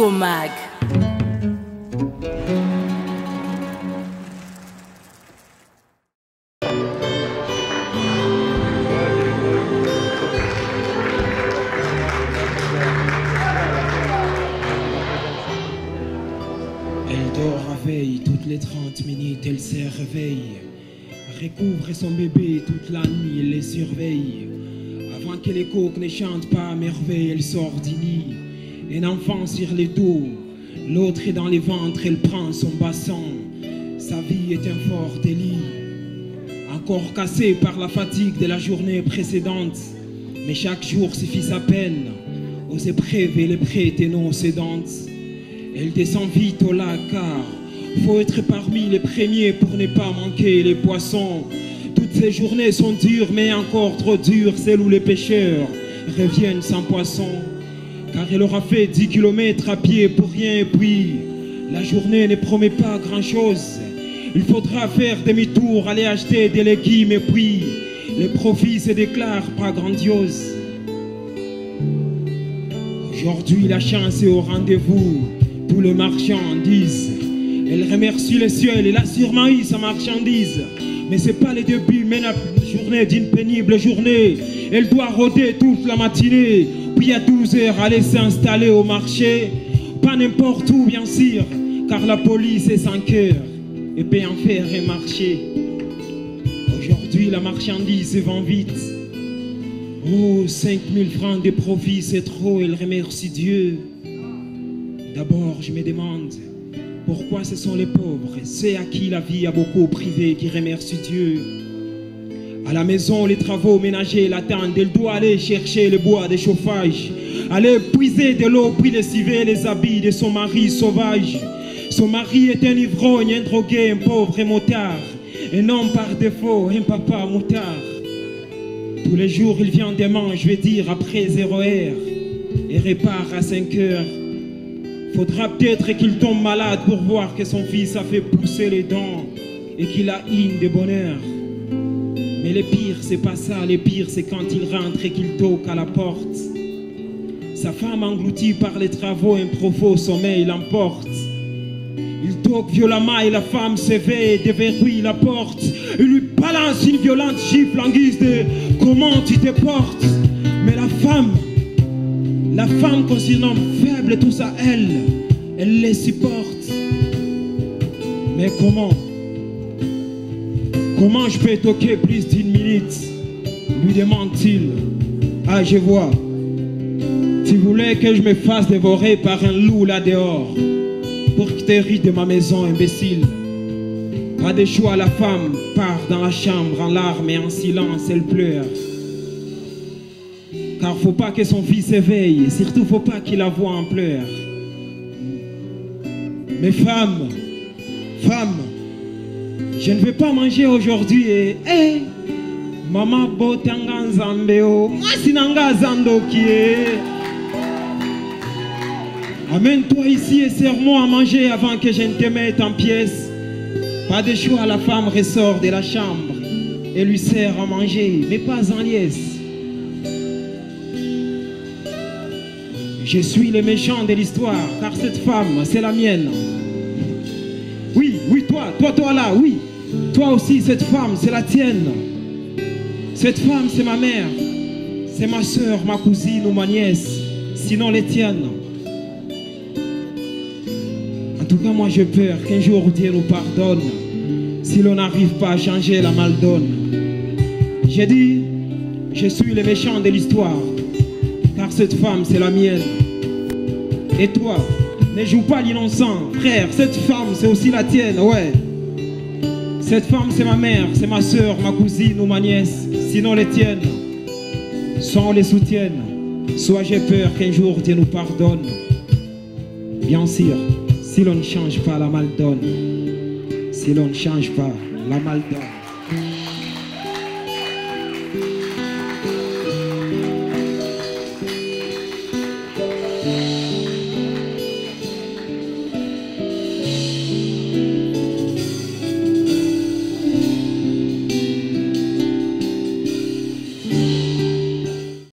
Infomag. Elle dort à veille, toutes les 30 minutes elle se réveille. Recouvre son bébé, toute la nuit elle les surveille. Avant que les coqs ne chantent pas à merveille, elle sort du nid. Un enfant sur les dos, l'autre est dans les ventres, elle prend son bassin. Sa vie est un fort délit, encore cassé par la fatigue de la journée précédente. Mais chaque jour suffit sa peine aux épreuves et les prêtes et non cédantes. Elle descend vite au lac car faut être parmi les premiers pour ne pas manquer les poissons. Toutes ces journées sont dures mais encore trop dures, celles où les pêcheurs reviennent sans poisson. Car elle aura fait 10 km à pied pour rien et puis la journée ne promet pas grand chose. Il faudra faire demi-tour, aller acheter des légumes et puis les profits se déclarent pas grandioses. Aujourd'hui la chance est au rendez-vous, tous les marchands disent. Elle remercie le ciel, elle a sûrement eu sa marchandise. Mais c'est pas le début, mais la journée d'une pénible journée. Elle doit rôder toute la matinée, puis à 12 heures aller s'installer au marché. Pas n'importe où bien sûr, car la police est sans cœur et peut en faire un marché. Aujourd'hui la marchandise se vend vite. Oh, 5000 francs de profit c'est trop, elle remercie Dieu. D'abord je me demande pourquoi ce sont les pauvres, ceux à qui la vie a beaucoup privé, qui remercient Dieu. À la maison, les travaux ménagers l'attendent. Elle doit aller chercher le bois de chauffage, aller puiser de l'eau, puis lessiver les habits de son mari sauvage. Son mari est un ivrogne, un drogué, un pauvre motard, un homme par défaut, un papa moutard. Tous les jours, il vient demain, je vais dire, après 0 heure, et repart à 5 heures. Faudra peut-être qu'il tombe malade pour voir que son fils a fait pousser les dents et qu'il a une de bonheur. Mais le pire, c'est pas ça. Le pire, c'est quand il rentre et qu'il toque à la porte. Sa femme engloutie par les travaux, un profond sommeil l'emporte. Il toque violemment et la femme s'éveille, déverrouille la porte. Il lui balance une violente gifle en guise de « Comment tu te portes ?» Mais la femme qu'on surnomme faible, tout ça, elle les supporte. Mais comment je peux toquer plus d'1 minute? Lui demande-t-il. Ah, je vois. Tu voulais que je me fasse dévorer par un loup là dehors pour que tu ris de ma maison, imbécile. Pas de choix, la femme part dans la chambre en larmes et en silence, elle pleure. Car faut pas que son fils s'éveille, et surtout faut pas qu'il la voie en pleurs. Mais femme, je ne vais pas manger aujourd'hui et maman botanga nzambeo, moi sinanga zando qui est. Amène-toi ici et sers-moi à manger avant que je ne te mette en pièces. Pas de choix, la femme ressort de la chambre et lui sert à manger, mais pas en liesse. Je suis le méchant de l'histoire, car cette femme, c'est la mienne. Oui, toi là, oui. Toi aussi, cette femme, c'est la tienne. Cette femme, c'est ma mère. C'est ma soeur, ma cousine ou ma nièce, sinon les tiennes. En tout cas, moi, j'ai peur qu'un jour Dieu nous pardonne si l'on n'arrive pas à changer la maldonne. J'ai dit, je suis le méchant de l'histoire, car cette femme, c'est la mienne. Et toi, ne joue pas l'innocent, frère, cette femme, c'est aussi la tienne, ouais. Cette femme, c'est ma mère, c'est ma soeur, ma cousine ou ma nièce, sinon les tiennes. Soit on les soutienne, soit j'ai peur qu'un jour Dieu nous pardonne. Bien sûr, si l'on ne change pas la maldonne, si l'on ne change pas la maldonne.